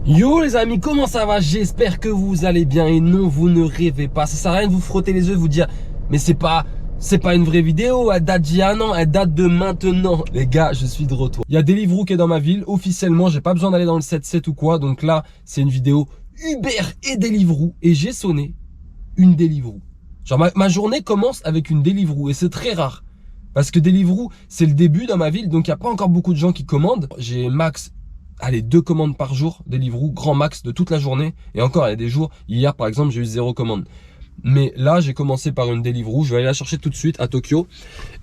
Yo les amis, comment ça va? J'espère que vous allez bien et non, vous ne rêvez pas. Ça sert à rien de vous frotter les yeux, de vous dire mais c'est pas une vraie vidéo, elle date d'il y a un an, elle date de maintenant. Les gars, je suis de retour. Il y a Deliveroo qui est dans ma ville, officiellement, j'ai pas besoin d'aller dans le 7-7 ou quoi. Donc là, c'est une vidéo Uber et Deliveroo et j'ai sonné une Deliveroo. Genre ma journée commence avec une Deliveroo et c'est très rare. Parce que Deliveroo, c'est le début dans ma ville, donc il n'y a pas encore beaucoup de gens qui commandent. J'ai max, allez, 2 commandes par jour, Deliveroo, grand max de toute la journée. Et encore, il y a des jours, hier par exemple, j'ai eu 0 commande. Mais là, j'ai commencé par une Deliveroo, je vais aller la chercher tout de suite à Tokyo.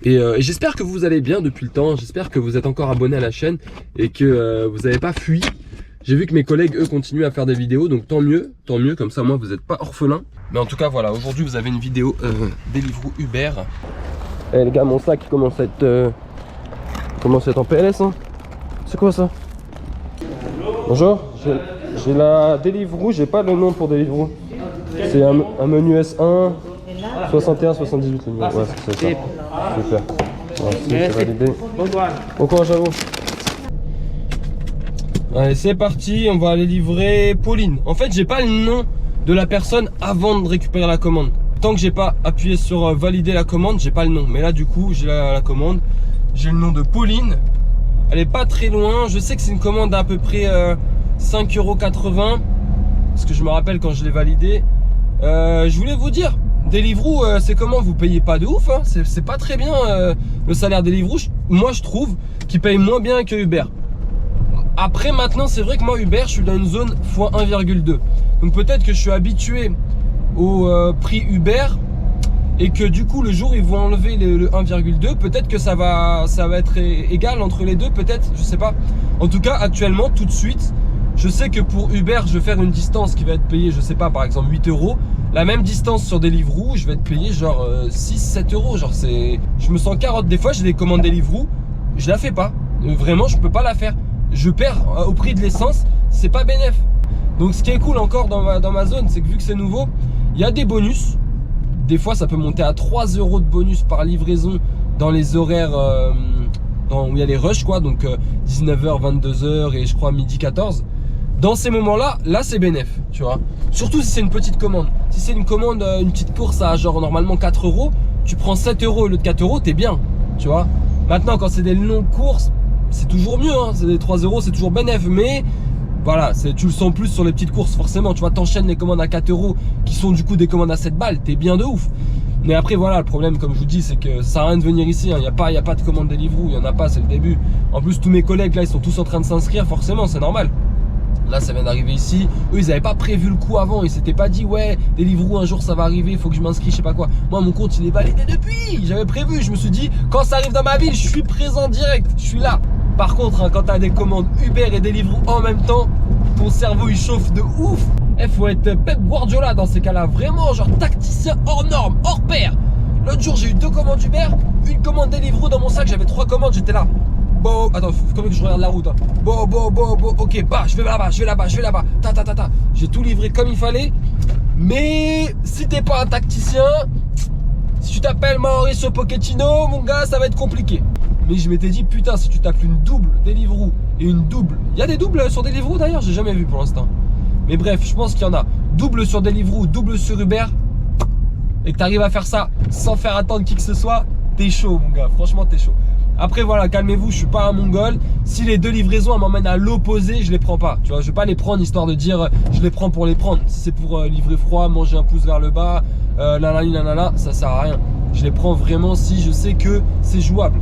Et j'espère que vous allez bien depuis le temps, j'espère que vous êtes encore abonnés à la chaîne et que vous n'avez pas fui. J'ai vu que mes collègues, eux, continuent à faire des vidéos, donc tant mieux, comme ça, moi, vous n'êtes pas orphelins. Mais en tout cas, voilà, aujourd'hui, vous avez une vidéo Deliveroo Uber. Eh les gars, mon sac commence à être en PLS, hein. C'est quoi ça? Bonjour, j'ai la Deliveroo, j'ai pas le nom pour Deliveroo. C'est un menu S1, 61, 78 le numéro. Ouais, c'est ça. Super. Merci, c'est validé. Bon courage à vous. Allez, c'est parti, on va aller livrer Pauline. En fait, j'ai pas le nom de la personne avant de récupérer la commande. Tant que j'ai pas appuyé sur valider la commande, j'ai pas le nom. Mais là, du coup, j'ai la commande. J'ai le nom de Pauline. Elle est pas très loin. Je sais que c'est une commande à peu près 5,80 €. Parce que je me rappelle quand je l'ai validé. Je voulais vous dire, Deliveroo, c'est comment? Vous payez pas de ouf, hein. C'est pas très bien le salaire Deliveroo. Moi, je trouve qu'ils payent moins bien que Uber. Après, maintenant, c'est vrai que moi, Uber, je suis dans une zone x1,2. Donc peut-être que je suis habitué au prix Uber et que du coup, le jour où ils vont enlever le 1,2, peut-être que ça va être égal entre les deux, peut-être, je sais pas. En tout cas, actuellement, tout de suite, je sais que pour Uber, je vais faire une distance qui va être payée, je sais pas, par exemple 8 €. La même distance sur Deliveroo, je vais être payé genre 6-7 €. Genre je me sens carotte. Des fois, j'ai des commandes Deliveroo, je la fais pas. Vraiment, je peux pas la faire. Je perds au prix de l'essence, c'est pas bénef. Donc ce qui est cool encore dans ma zone, c'est que vu que c'est nouveau, il y a des bonus. Des fois, ça peut monter à 3 € de bonus par livraison dans les horaires où il y a les rushs, quoi. Donc 19 h, 22 h et je crois midi 14. Dans ces moments-là, là c'est bénef, tu vois. Surtout si c'est une petite commande. Si c'est une commande, une petite course à genre normalement 4 €, tu prends 7 € au lieu de 4 €, t'es bien, tu vois. Maintenant, quand c'est des longues courses, c'est toujours mieux, hein. C'est des 3 €, c'est toujours bénef, mais voilà, tu le sens plus sur les petites courses, forcément. Tu vois, t'enchaînes les commandes à 4 € qui sont du coup des commandes à 7 balles, t'es bien de ouf. Mais après, voilà, le problème, comme je vous dis, c'est que ça sert à rien de venir ici, hein. Il n'y a pas de commande Deliveroo, il n'y en a pas, c'est le début. En plus, tous mes collègues là, ils sont tous en train de s'inscrire, forcément, c'est normal. Là, ça vient d'arriver ici. Eux, ils n'avaient pas prévu le coup avant. Ils s'étaient pas dit, ouais, Deliveroo, un jour, ça va arriver, il faut que je m'inscris, je sais pas quoi. Moi, mon compte, il est validé depuis. J'avais prévu. Je me suis dit, quand ça arrive dans ma ville, je suis présent direct. Je suis là. Par contre, hein, quand tu as des commandes Uber et Deliveroo en même temps, ton cerveau, il chauffe de ouf. Il faut être Pep Guardiola dans ces cas-là. Vraiment, genre tacticien hors norme, hors pair. L'autre jour, j'ai eu 2 commandes Uber, une commande Deliveroo dans mon sac. J'avais 3 commandes, j'étais là. Bon, attends, faut quand même que je regarde la route, hein. Bon, ok, bah, je vais là-bas, ta. J'ai tout livré comme il fallait. Mais si t'es pas un tacticien, si tu t'appelles Mauricio Pochettino, mon gars, ça va être compliqué. Mais je m'étais dit, putain, si tu tapes une double Deliveroo et une double. Il y a des doubles sur Deliveroo d'ailleurs, j'ai jamais vu pour l'instant. Mais bref, je pense qu'il y en a. Double sur Deliveroo, double sur Uber. Et que t'arrives à faire ça sans faire attendre qui que ce soit, t'es chaud, mon gars. Franchement, t'es chaud. Après voilà, calmez-vous, je suis pas un mongol. Si les 2 livraisons m'emmènent à l'opposé, je les prends pas. Tu vois, je vais pas les prendre histoire de dire je les prends pour les prendre. Si c'est pour livrer froid, manger un pouce vers le bas, ça sert à rien. Je les prends vraiment si je sais que c'est jouable.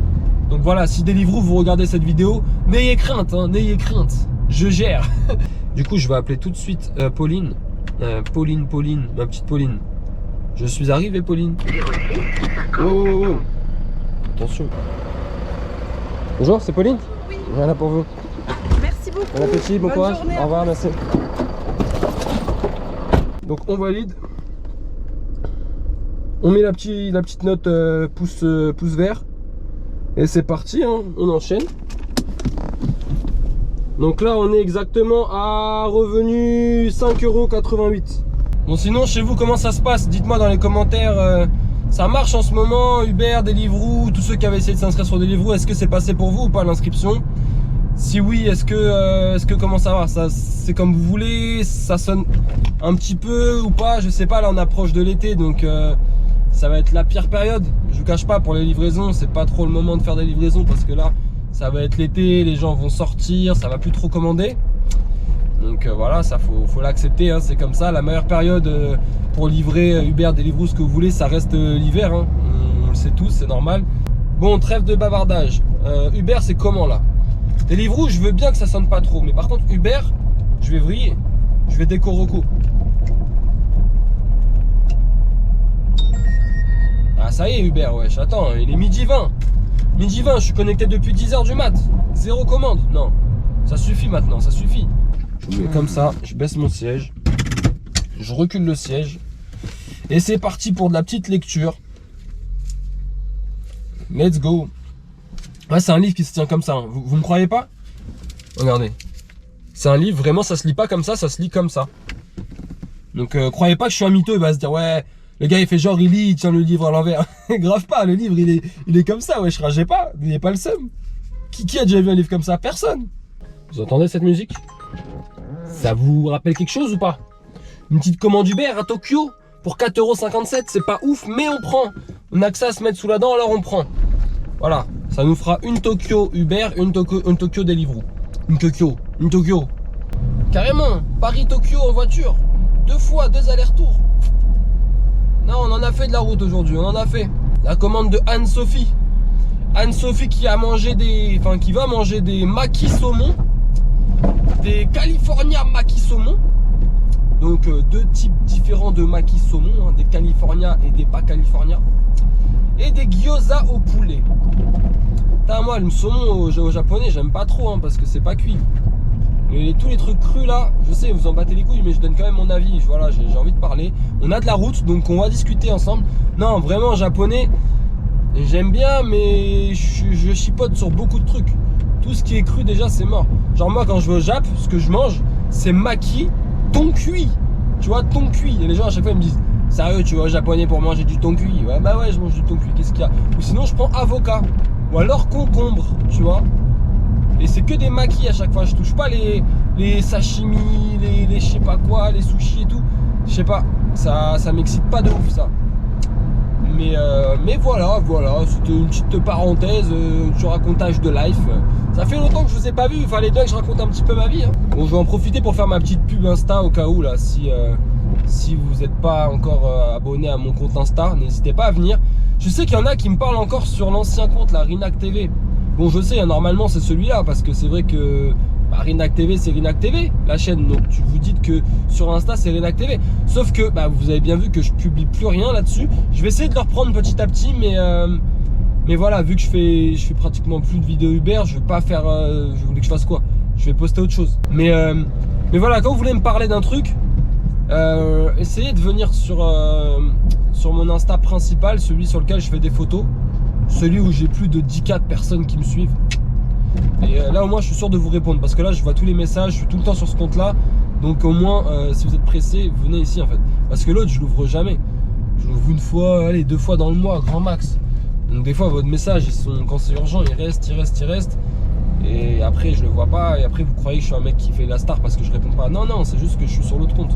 Donc voilà, si Deliveroo vous regardez cette vidéo, n'ayez crainte, hein, n'ayez crainte. Je gère. Du coup, je vais appeler tout de suite Pauline. Pauline, ma petite Pauline. Je suis arrivé, Pauline. Oh. Attention. Bonjour, c'est Pauline? Oui. Voilà pour vous. Merci beaucoup. Bon appétit, bon courage. Journée. Au revoir, merci. Donc on valide. On met la petite note pouce vert. Et c'est parti, hein, on enchaîne. Donc là on est exactement à revenu 5,88 €. Bon sinon chez vous comment ça se passe? Dites-moi dans les commentaires. Ça marche en ce moment, Uber, Deliveroo, tous ceux qui avaient essayé de s'inscrire sur Deliveroo, est-ce que c'est passé pour vous ou pas l'inscription? Si oui, est-ce que comment ça va? Ça, c'est comme vous voulez, ça sonne un petit peu ou pas, je sais pas, là on approche de l'été, donc ça va être la pire période. Je vous cache pas, pour les livraisons, c'est pas trop le moment de faire des livraisons parce que là, ça va être l'été, les gens vont sortir, ça va plus trop commander. Donc voilà, ça faut l'accepter, hein, c'est comme ça. La meilleure période pour livrer Uber, Deliveroo, ce que vous voulez, ça reste l'hiver, hein. On le sait tous, c'est normal. Bon, trêve de bavardage. Uber, c'est comment là? Deliveroo, je veux bien que ça sonne pas trop, mais par contre Uber, je vais vriller, je vais décoroco. Ah ça y est Uber, wesh, attends, il est midi 20. Midi 20, je suis connecté depuis 10 h du mat. Zéro commande, non. Ça suffit maintenant, ça suffit. Je mets comme ça, je baisse mon siège, je recule le siège, et c'est parti pour de la petite lecture. Let's go. Ouais, c'est un livre qui se tient comme ça, hein. Vous me croyez pas? Regardez. C'est un livre, vraiment, ça se lit pas comme ça se lit comme ça. Donc, croyez pas que je suis un mytho, il va se dire, ouais, le gars, il fait genre, il lit, il tient le livre à l'envers. Grave pas, le livre, il est comme ça, ouais, je rageais pas, il n'est pas le seum. Qui a déjà vu un livre comme ça? Personne. Vous entendez cette musique? Ça vous rappelle quelque chose ou pas? Une petite commande Uber à Tokyo pour 4,57 €, c'est pas ouf, mais on prend. On a que ça à se mettre sous la dent, alors on prend. Voilà, ça nous fera une Tokyo Uber, une Tokyo Deliveroo. Une Tokyo. Carrément, Paris-Tokyo en voiture. 2 fois, 2 allers-retours. Non, on en a fait de la route aujourd'hui, on en a fait. La commande de Anne-Sophie. Anne-Sophie qui va manger des maquis saumon. Des California maquis saumon. Donc 2 types différents de maquis saumon, hein, des California et des pas California. Et des gyoza au poulet. Putain, moi le saumon au japonais j'aime pas trop, hein, parce que c'est pas cuit. Et tous les trucs crus là, je sais vous en battez les couilles, mais je donne quand même mon avis. Voilà, j'ai envie de parler. On a de la route, donc on va discuter ensemble. Non, vraiment japonais, j'aime bien, mais je chipote sur beaucoup de trucs. Tout ce qui est cru déjà c'est mort. Genre moi quand je vais au Jap, ce que je mange c'est maki thon cuit. Tu vois, thon cuit. Et les gens à chaque fois ils me disent, sérieux tu vas au japonais pour manger du thon cuit? Ouais bah ouais, je mange du thon cuit, qu'est-ce qu'il y a? Ou sinon je prends avocat. Ou alors concombre, tu vois. Et c'est que des maquis à chaque fois. Je touche pas les sashimi, les je sais pas quoi, les sushis et tout. Je sais pas, ça m'excite pas de ouf ça. Mais voilà, c'était une petite parenthèse, du racontage de life. Ça fait longtemps que je vous ai pas vu, il fallait bien que je raconte un petit peu ma vie, hein. Bon, je vais en profiter pour faire ma petite pub Insta au cas où là, si vous n'êtes pas encore abonné à mon compte Insta, n'hésitez pas à venir. Je sais qu'il y en a qui me parlent encore sur l'ancien compte, la Rinac TV. Bon, je sais, hein, normalement c'est celui-là, parce que c'est vrai que Rinac TV, c'est Rinac TV, la chaîne. Donc vous dites que sur Insta, c'est Rinac TV. Sauf que vous avez bien vu que je publie plus rien là-dessus. Je vais essayer de le reprendre petit à petit, mais voilà, vu que je fais pratiquement plus de vidéos Uber, je vais pas faire. Je voulais que je fasse quoi? Je vais poster autre chose. Mais voilà, quand vous voulez me parler d'un truc, essayez de venir sur mon Insta principal, celui sur lequel je fais des photos, celui où j'ai plus de 10K de personnes qui me suivent. Et là au moins je suis sûr de vous répondre, parce que là je vois tous les messages, je suis tout le temps sur ce compte là. Donc au moins si vous êtes pressé, venez ici en fait. Parce que l'autre je l'ouvre jamais. Je l'ouvre une fois, allez 2 fois dans le mois, grand max. Donc des fois votre message, quand c'est urgent, il reste. Et après je le vois pas, et après vous croyez que je suis un mec qui fait la star parce que je réponds pas. Non, c'est juste que je suis sur l'autre compte.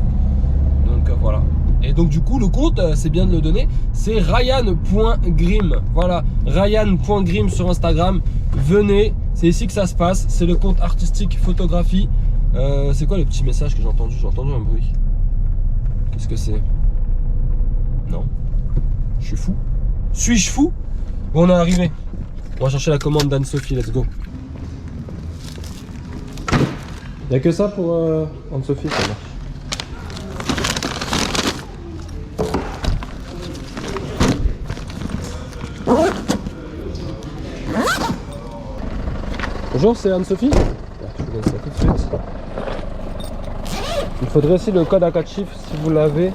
Donc voilà. Et donc du coup le compte, c'est bien de le donner, c'est ryan.grim. Voilà, ryan.grim sur Instagram. Venez, c'est ici que ça se passe. C'est le compte artistique photographie. C'est quoi le petit message que j'ai entendu? J'ai entendu un bruit. Qu'est-ce que c'est? Non. Je suis fou. Suis-je fou? Bon, on est arrivé. On va chercher la commande d'Anne-Sophie, let's go. Y'a que ça pour Anne-Sophie, ça marche. Bonjour, c'est Anne-Sophie. Je vous donne ça tout de suite. Il faudrait aussi le code à 4 chiffres si vous l'avez.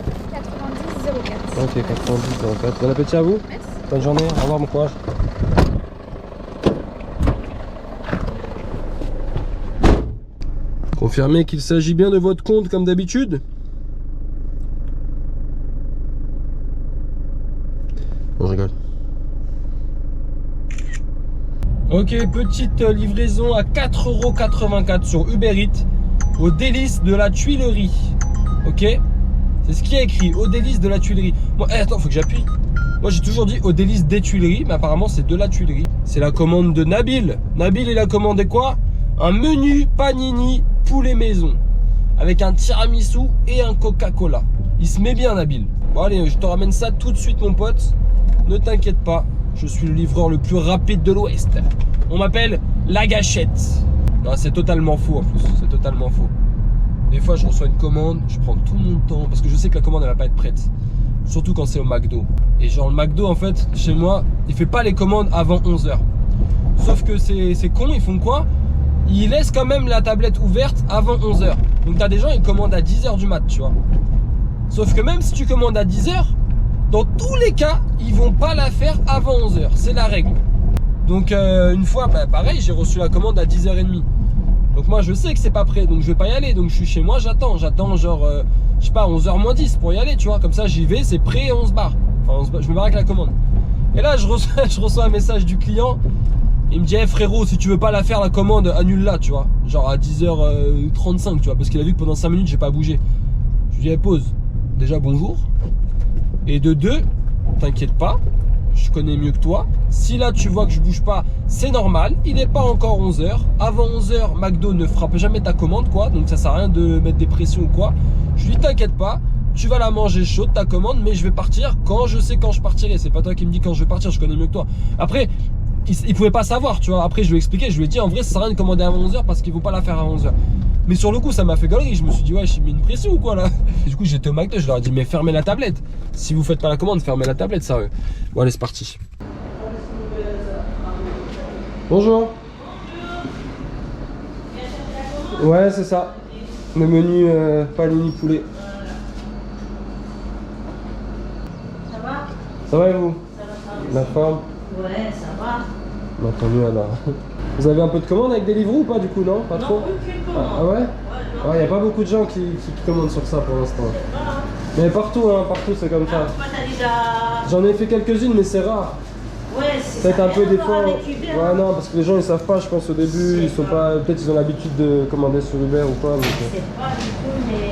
9004. Ok, 9004. Bon appétit à vous. Merci. Bonne journée, au revoir, bon courage. Confirmez qu'il s'agit bien de votre compte comme d'habitude. Bon, je rigole. Ok, petite livraison à 4,84 € sur Uber Eats au délice de la Tuilerie. Ok, c'est ce qui est écrit, au délice de la Tuilerie. Bon, attends, faut que j'appuie. Moi j'ai toujours dit au délice des Tuileries, mais apparemment c'est de la Tuilerie. C'est la commande de Nabil. Nabil, il a commandé quoi? Un menu panini poulet maison avec un tiramisu et un Coca-Cola. Il se met bien, Nabil. Bon allez, je te ramène ça tout de suite, mon pote. Ne t'inquiète pas, je suis le livreur le plus rapide de l'Ouest. On m'appelle la gâchette. Non, c'est totalement faux en plus, c'est totalement faux. Des fois je reçois une commande, je prends tout mon temps parce que je sais que la commande elle va pas être prête. Surtout quand c'est au McDo. Et genre le McDo en fait, chez moi, il fait pas les commandes avant 11 h. Sauf que c'est con, ils font quoi? Ils laissent quand même la tablette ouverte avant 11 h. Donc t'as des gens, ils commandent à 10 h du mat, tu vois. Sauf que même si tu commandes à 10 h, dans tous les cas, ils vont pas la faire avant 11 h. C'est la règle. Donc une fois, bah, pareil, j'ai reçu la commande à 10h30. Donc moi je sais que c'est pas prêt, donc je vais pas y aller. Donc je suis chez moi, j'attends genre, je sais pas, 11h moins 10 pour y aller, tu vois. Comme ça j'y vais, c'est prêt et on se barre. Enfin, je me barre avec la commande. Et là je reçois un message du client. Il me dit, hey, frérot, si tu veux pas la faire la commande, annule-la, tu vois. Genre à 10h35, tu vois. Parce qu'il a vu que pendant 5 minutes j'ai pas bougé. Je lui dis, hey, pause. Déjà bonjour. Et de deux, t'inquiète pas, je connais mieux que toi. Si là tu vois que je bouge pas, c'est normal. Il n'est pas encore 11 h. Avant 11 h, McDo ne frappe jamais ta commande, quoi. Donc ça sert à rien de mettre des pressions ou quoi. Je lui dis, t'inquiète pas, tu vas la manger chaude ta commande, mais je vais partir quand je sais quand je partirai. C'est pas toi qui me dis quand je vais partir, je connais mieux que toi. Après, il pouvait pas savoir, tu vois. Après je lui ai expliqué, je lui ai dit en vrai ça sert à rien de commander avant 11 h parce qu'ils vont pas la faire à 11 h. Mais sur le coup ça m'a fait galerie, je me suis dit ouais, j'ai mis une pression ou quoi là. Et du coup j'étais au McDo, je leur ai dit mais fermez la tablette. Si vous faites pas la commande, fermez la tablette, sérieux. Bon allez, c'est parti. Bonjour. Ouais, c'est ça. Le menu panini poulet. Ça va? Ça va et vous? Ça va. La forme? Ouais, ça va. Bah, tant mieux alors. Vous avez un peu de commandes avec Deliveroo ou pas du coup, non? Pas trop? Non, aucune commande. Ah ouais? Ouais, Ouais, y a pas beaucoup de gens qui commandent sur ça pour l'instant. Mais partout, hein, partout c'est comme ça. Toi, t'as déjà... J'en ai fait quelques-unes, mais c'est rare. Ouais, c'est Peut-être un peu des fois. avec Uber, hein. Ouais, non, parce que les gens ils savent pas, je pense au début, ils sont pas. Peut-être ils ont l'habitude de commander sur Uber ou quoi. Je sais pas du tout, mais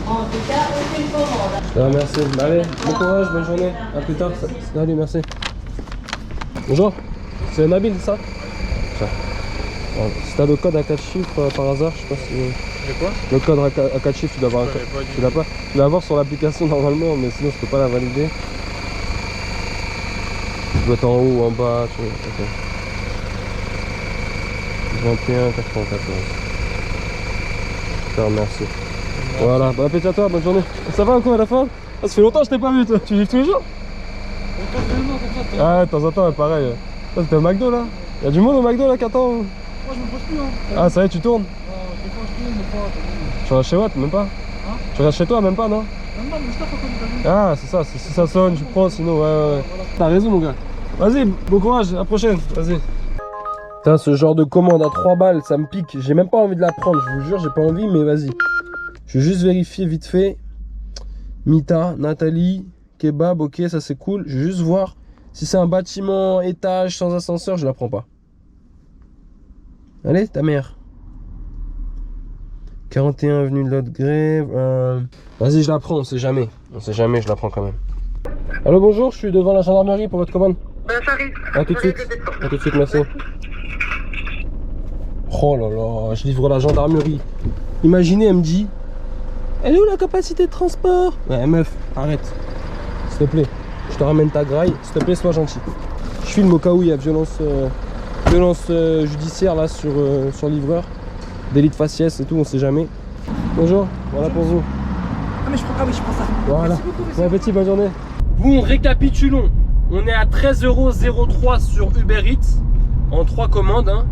en tout cas, aucune commande. Ah, merci. Allez, bon courage, bonne journée. À plus tard. Allez, merci. Bonjour, c'est Nabil, ça? Tiens. Alors, si t'as le code à 4 chiffres par hasard, je sais pas si. De quoi? Le code à 4 chiffres, tu dois avoir un code. Tu l'as pas? Tu l'as avoir sur l'application normalement, mais sinon je peux pas la valider. Tu dois être en haut ou en bas, tu vois. Ok. 21 94. Je te remercie. Voilà, bon appétit à toi, bonne journée. Ça va encore à la fin? Ah, ça fait longtemps que je t'ai pas vu, toi. Tu livres tous les jours? Ah, de temps en temps, pareil. Toi, c'était au McDo là? Y'a du monde au McDo là qui attend? Moi je me pose plus hein. Ah, ça y est, tu tournes? Des fois je tourne, des fois Tu restes chez Watt, même pas? Hein? Tu restes chez toi, même pas, non? même pas, mais je t'ai pas connu. Ah, c'est ça, si ça sonne, tu prends, sinon, ouais. T'as raison, mon gars. Vas-y, bon courage, à la prochaine, vas-y. Putain, ce genre de commande à 3 balles, ça me pique. J'ai même pas envie de la prendre, je vous jure, j'ai pas envie, mais vas-y. Je vais juste vérifier vite fait. Mita, Nathalie, kebab, ok, ça c'est cool. Je vais juste voir si c'est un bâtiment étage sans ascenseur, je la prends pas. Allez, ta mère. 41 avenue de l'Haute-Grève. Vas-y, je la prends, on sait jamais. On sait jamais, je la prends quand même. Allô, bonjour, je suis devant la gendarmerie pour votre commande. J'arrive. A tout de suite. A tout de suite, merci. Oh là là, je livre la gendarmerie. Imaginez, elle me dit, elle est où la capacité de transport? Ouais, meuf, arrête. S'il te plaît, je te ramène ta graille. S'il te plaît, sois gentil. Je filme au cas où il y a violence judiciaire là sur livreur. Délit de faciès et tout, on sait jamais. Bonjour, voilà pour vous. Ah mais je prends ça. Voilà. Merci beaucoup, Bon appétit, bonne journée. Bon, récapitulons. On est à 13,03 € sur Uber Eats en 3 commandes. Hein.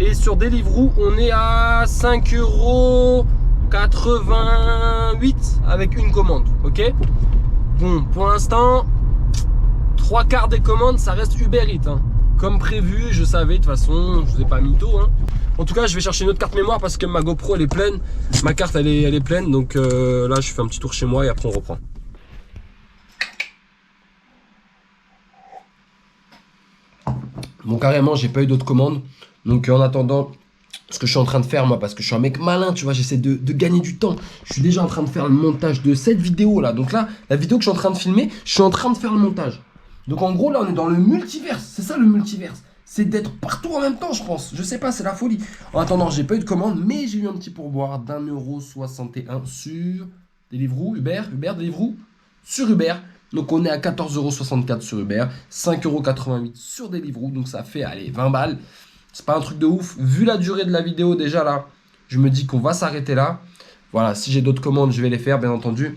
Et sur Deliveroo, on est à 5,88 € avec une commande. Ok. Bon, pour l'instant, 3/4 des commandes, ça reste Uber Eats. Hein. Comme prévu, je savais de toute façon, je vous ai pas mytho. Hein. En tout cas, je vais chercher une autre carte mémoire parce que ma GoPro elle est pleine. Ma carte elle est pleine. Donc là, je fais un petit tour chez moi et après on reprend. Bon, carrément, j'ai pas eu d'autres commandes. Donc, en attendant, ce que je suis en train de faire, moi, parce que je suis un mec malin, tu vois, j'essaie de gagner du temps. Je suis déjà en train de faire le montage de cette vidéo là. Donc là, la vidéo que je suis en train de filmer, je suis en train de faire le montage. Donc en gros, là, on est dans le multiverse. C'est ça le multiverse. C'est d'être partout en même temps, je pense. Je sais pas, c'est la folie. En attendant, j'ai pas eu de commande, mais j'ai eu un petit pourboire d'1,61€ sur Deliveroo, Uber, Deliveroo, sur Uber. Donc on est à 14,64€ sur Uber, 5,88€ sur Deliveroo. Donc ça fait, allez, 20 balles. C'est pas un truc de ouf. Vu la durée de la vidéo déjà là, je me dis qu'on va s'arrêter là. Voilà, si j'ai d'autres commandes, je vais les faire, bien entendu.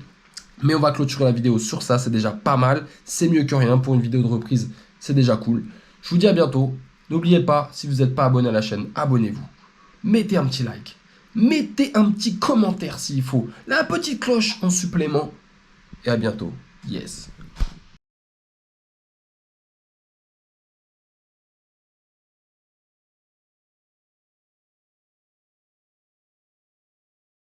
Mais on va clôturer la vidéo sur ça, c'est déjà pas mal. C'est mieux que rien pour une vidéo de reprise, c'est déjà cool. Je vous dis à bientôt. N'oubliez pas, si vous n'êtes pas abonné à la chaîne, abonnez-vous. Mettez un petit like. Mettez un petit commentaire s'il faut. La petite cloche en supplément. Et à bientôt. Yes.